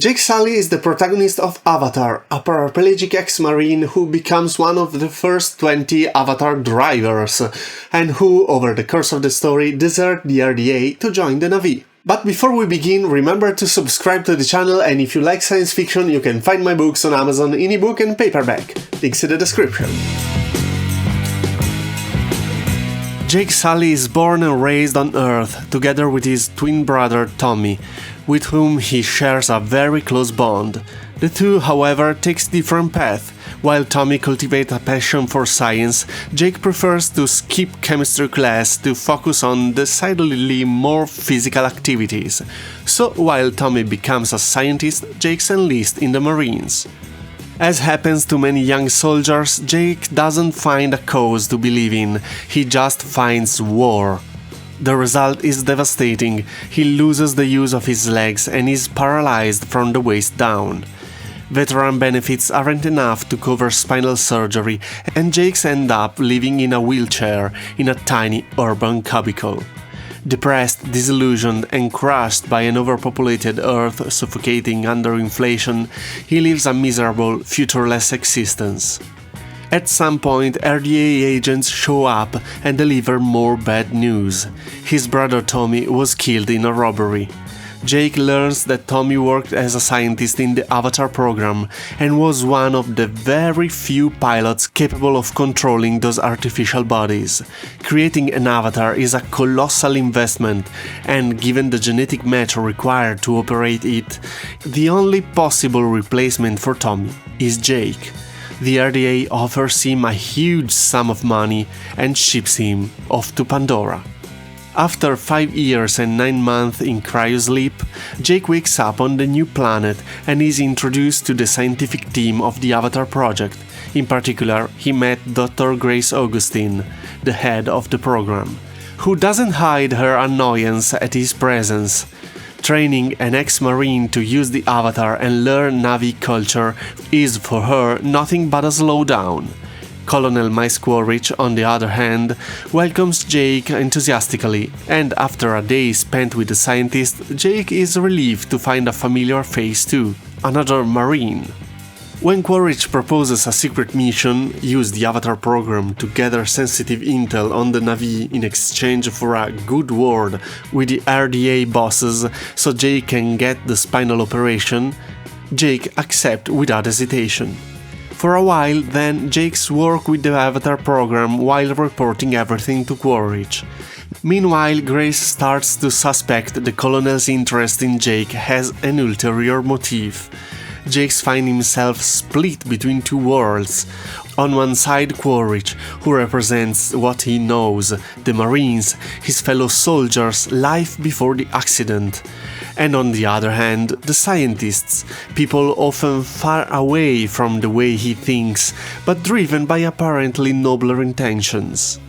Jake Sully is the protagonist of Avatar, a paraplegic ex-marine who becomes one of the first 20 Avatar drivers, and who, over the course of the story, desert the RDA to join the Na'vi. But before we begin, remember to subscribe to the channel, and if you like science fiction, you can find my books on Amazon in ebook and paperback. Links in the description. Jake Sully is born and raised on Earth, together with his twin brother Tommy, with whom he shares a very close bond. The two, however, takes different paths. While Tommy cultivates a passion for science, Jake prefers to skip chemistry class to focus on decidedly more physical activities. So, while Tommy becomes a scientist, Jake enlists in the Marines. As happens to many young soldiers, Jake doesn't find a cause to believe in, he just finds war. The result is devastating. He loses the use of his legs and is paralyzed from the waist down. Veteran benefits aren't enough to cover spinal surgery, and Jake ends up living in a wheelchair in a tiny urban cubicle. Depressed, disillusioned, and crushed by an overpopulated Earth suffocating under inflation, he lives a miserable, futureless existence. At some point, RDA agents show up and deliver more bad news. His brother Tommy was killed in a robbery. Jake learns that Tommy worked as a scientist in the Avatar program and was one of the very few pilots capable of controlling those artificial bodies. Creating an avatar is a colossal investment, and given the genetic match required to operate it, the only possible replacement for Tommy is Jake. The RDA offers him a huge sum of money and ships him off to Pandora. After 5 years and 9 months in cryosleep, Jake wakes up on the new planet and is introduced to the scientific team of the Avatar project. In particular, he met Dr. Grace Augustine, the head of the program, who doesn't hide her annoyance at his presence. Training an ex-marine to use the Avatar and learn Na'vi culture is for her nothing but a slowdown. Colonel Mice Quaritch, on the other hand, welcomes Jake enthusiastically, and after a day spent with the scientist, Jake is relieved to find a familiar face too, another Marine. When Quaritch proposes a secret mission, use the Avatar program to gather sensitive intel on the Na'vi in exchange for a good word with the RDA bosses so Jake can get the spinal operation, Jake accepts without hesitation. For a while, then, Jake's work with the Avatar program while reporting everything to Quaritch. Meanwhile, Grace starts to suspect the Colonel's interest in Jake has an ulterior motive. Jake finds himself split between two worlds. On one side, Quaritch, who represents what he knows, the Marines, his fellow soldiers, life before the accident. And on the other hand, the scientists, people often far away from the way he thinks, but driven by apparently nobler intentions.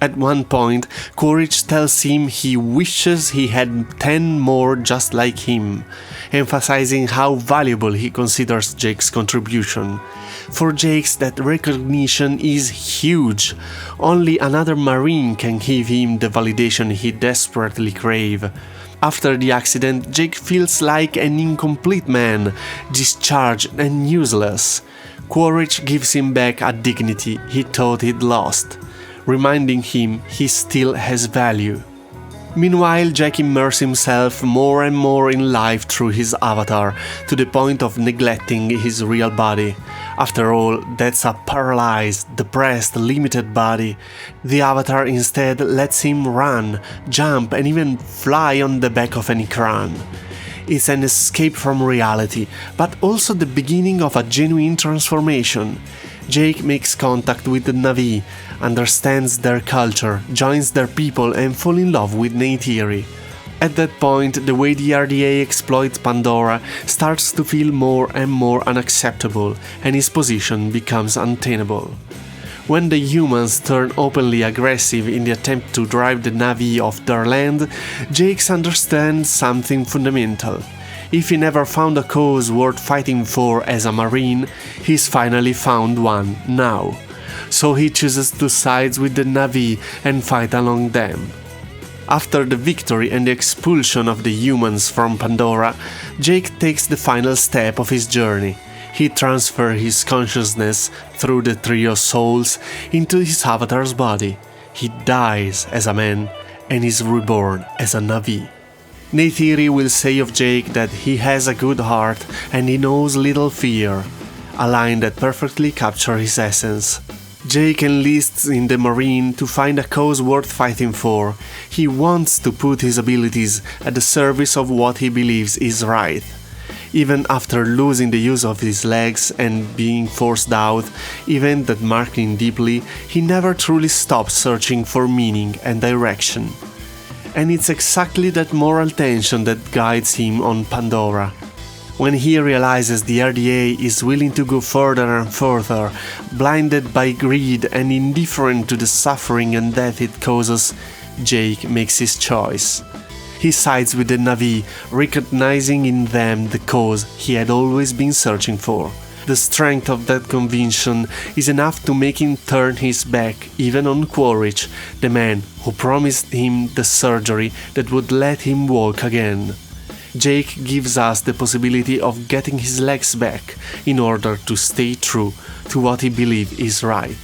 At one point, Quaritch tells him he wishes he had 10 more just like him, emphasizing how valuable he considers Jake's contribution. For Jake, that recognition is huge. Only another Marine can give him the validation he desperately craves. After the accident, Jake feels like an incomplete man, discharged and useless. Quaritch gives him back a dignity he thought he'd lost, reminding him he still has value. Meanwhile, Jake immerses himself more and more in life through his avatar, to the point of neglecting his real body. After all, that's a paralyzed, depressed, limited body. The avatar instead lets him run, jump, and even fly on the back of an Ikran. It's an escape from reality, but also the beginning of a genuine transformation. Jake makes contact with the Na'vi, understands their culture, joins their people, and falls in love with Neytiri. At that point, the way the RDA exploits Pandora starts to feel more and more unacceptable, and his position becomes untenable. When the humans turn openly aggressive in the attempt to drive the Na'vi off their land, Jake understands something fundamental. If he never found a cause worth fighting for as a Marine, he's finally found one now. So he chooses to side with the Na'vi and fight along them. After the victory and the expulsion of the humans from Pandora, Jake takes the final step of his journey. He transfers his consciousness through the trio souls into his avatar's body. He dies as a man and is reborn as a Na'vi. Neytiri will say of Jake that he has a good heart and he knows little fear, a line that perfectly captures his essence. Jake enlists in the Marine to find a cause worth fighting for. He wants to put his abilities at the service of what he believes is right. Even after losing the use of his legs and being forced out, event that marked him deeply, he never truly stopped searching for meaning and direction. And it's exactly that moral tension that guides him on Pandora. When he realizes the RDA is willing to go further and further, blinded by greed and indifferent to the suffering and death it causes, Jake makes his choice. He sides with the Na'vi, recognizing in them the cause he had always been searching for. The strength of that conviction is enough to make him turn his back even on Quaritch, the man who promised him the surgery that would let him walk again. Jake gives us the possibility of getting his legs back in order to stay true to what he believes is right.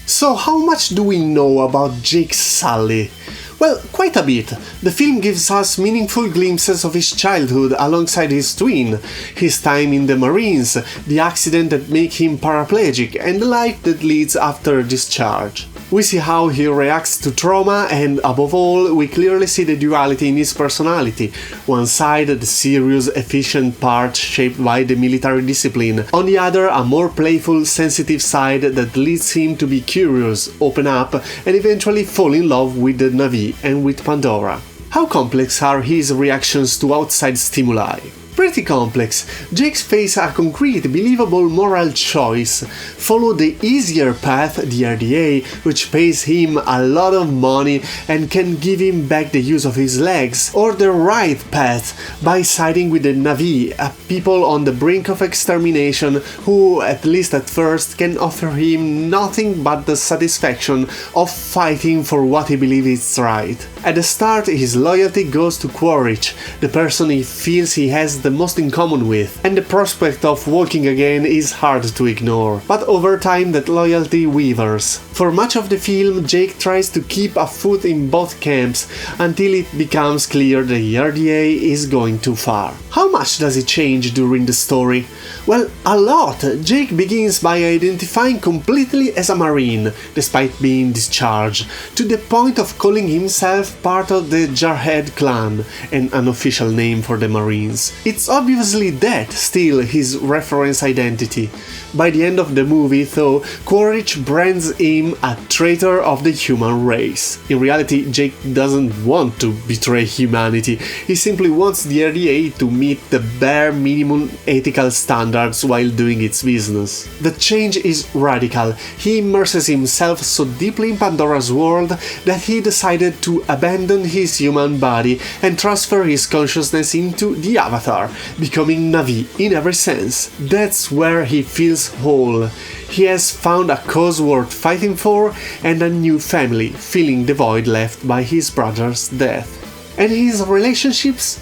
So how much do we know about Jake Sully? Well, quite a bit. The film gives us meaningful glimpses of his childhood alongside his twin, his time in the Marines, the accident that made him paraplegic, and the life that leads after discharge. We see how he reacts to trauma and, above all, we clearly see the duality in his personality. One side, the serious, efficient part shaped by the military discipline. On the other, a more playful, sensitive side that leads him to be curious, open up, and eventually fall in love with the Na'vi and with Pandora. How complex are his reactions to outside stimuli? Pretty complex. Jake faces a concrete, believable moral choice. Follow the easier path, the RDA, which pays him a lot of money and can give him back the use of his legs, or the right path, by siding with the Na'vi, a people on the brink of extermination who, at least at first, can offer him nothing but the satisfaction of fighting for what he believes is right. At the start, his loyalty goes to Quaritch, the person he feels he has the most in common with, and the prospect of walking again is hard to ignore. But over time that loyalty wavers. For much of the film, Jake tries to keep a foot in both camps until it becomes clear the RDA is going too far. How much does it change during the story? Well, a lot! Jake begins by identifying completely as a Marine, despite being discharged, to the point of calling himself part of the Jarhead clan, an unofficial name for the Marines. It's obviously that still his reference identity. By the end of the movie, though, Quaritch brands him a traitor of the human race. In reality, Jake doesn't want to betray humanity, he simply wants the RDA to meet the bare minimum ethical standards while doing its business. The change is radical. He immerses himself so deeply in Pandora's world that he decided to abandon his human body and transfer his consciousness into the Avatar, becoming Na'vi in every sense. That's where he feels whole. He has found a cause worth fighting for and a new family, filling the void left by his brother's death. And his relationships?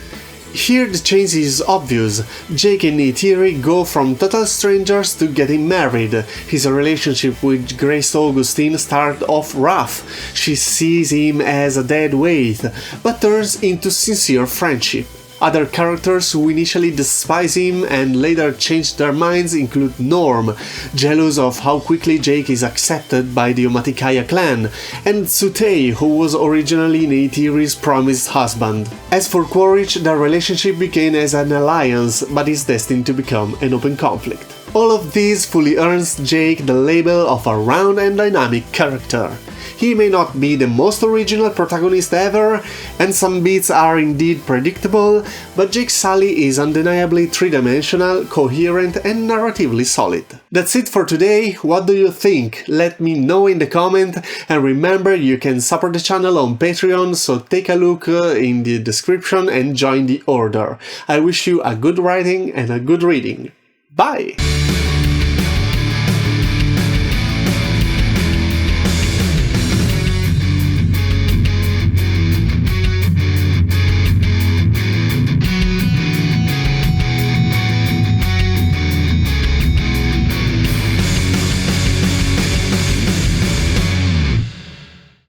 Here the change is obvious. Jake and Neytiri go from total strangers to getting married. His relationship with Grace Augustine started off rough. She sees him as a dead weight, but turns into sincere friendship. Other characters who initially despise him and later change their minds include Norm, jealous of how quickly Jake is accepted by the Omatikaya clan, and Tsutei, who was originally Neytiri's promised husband. As for Quaritch, their relationship began as an alliance, but is destined to become an open conflict. All of this fully earns Jake the label of a round and dynamic character. He may not be the most original protagonist ever, and some beats are indeed predictable, but Jake Sully is undeniably three-dimensional, coherent and narratively solid. That's it for today. What do you think? Let me know in the comment, and remember you can support the channel on Patreon, so take a look in the description and join the order. I wish you a good writing and a good reading. Bye!